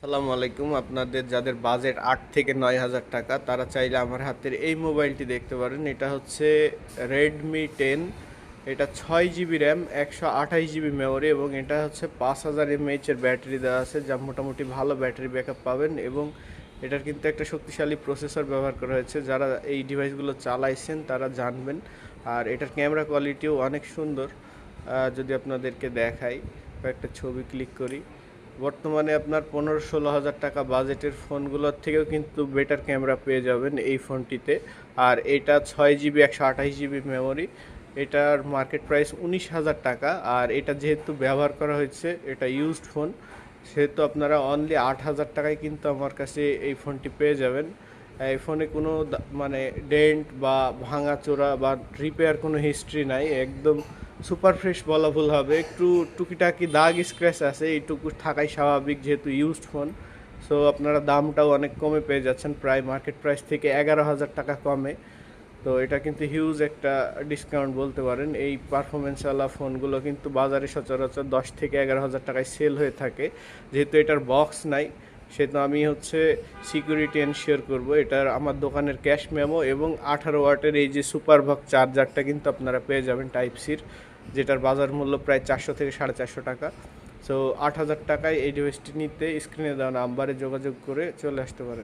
আসসালামু আলাইকুম। আপনাদের যাদের বাজেট ৮ থেকে ৯ হাজার টাকা তারা চাইলে আমার হাতের এই মোবাইলটি দেখতে পারেন। এটা হচ্ছে রেডমি 10। এটা 6 জিবি র্যাম, 128 জিবি মেমোরি এবং এটা হচ্ছে 5000 এর ব্যাটারি দেওয়া আছে, যা মোটামুটি ভালো ব্যাটারি ব্যাকআপ পাবেন। এবং এটার কিন্তু একটা শক্তিশালী প্রসেসর ব্যবহার করা হয়েছে, যারা এই ডিভাইসগুলো চালাইছেন তারা জানবেন। আর এটার ক্যামেরা কোয়ালিটিও অনেক সুন্দর। যদি আপনাদেরকে দেখাই, কয়েকটা ছবি ক্লিক করি, বর্তমানে আপনার 15-16 হাজার টাকা বাজেটের ফোনগুলোর থেকেও কিন্তু বেটার ক্যামেরা পেয়ে যাবেন এই ফোনটিতে। আর এটা 6 জিবি 128 জিবি মেমোরি। এটার মার্কেট প্রাইস 19 হাজার টাকা। আর এটা যেহেতু ব্যবহার করা হয়েছে, এটা ইউজড ফোন, সেহেতু আপনারা অনলি 8 হাজার টাকায় কিন্তু আমার কাছে এই ফোনটি পেয়ে যাবেন। এই ফোনে কোনো মানে ডেন্ট বা ভাঙাচোরা বা রিপেয়ার কোনো হিস্ট্রি নাই, একদম সুপার ফ্রেশ বলা ভুল হবে। একটু টুকিটাকি দাগ স্ক্র্যাচ আছে, এইটুকু থাকাই স্বাভাবিক যেহেতু ইউজড ফোন। সো আপনারা দামটাও অনেক কমে পেয়ে যাচ্ছেন, প্রায় মার্কেট প্রাইস থেকে 11 হাজার টাকা কমে। তো এটা কিন্তু হিউজ একটা ডিসকাউন্ট বলতে পারেন। এই পারফরমেন্সওয়ালা ফোনগুলো কিন্তু বাজারে সচরাচর 10 থেকে 11 হাজার টাকায় সেল হয়ে থাকে। যেহেতু এটার বক্স নাই, সেহেতু আমি হচ্ছে সিকিউরিটি এনশিওর করব। এটার আমার দোকানের ক্যাশ মেমো এবং 18 ওয়াটের এই যে সুপার বক্স চার্জারটা কিন্তু আপনারা পেয়ে যাবেন টাইপ সির, যেটার বাজার মূল্য প্রায় 400 থেকে 450 টাকা। সো 8 হাজার টাকায় এই ডিভাইসটি নিতে স্ক্রিনে দেওয়া নাম্বারে যোগাযোগ করে চলে আসতে পারেন।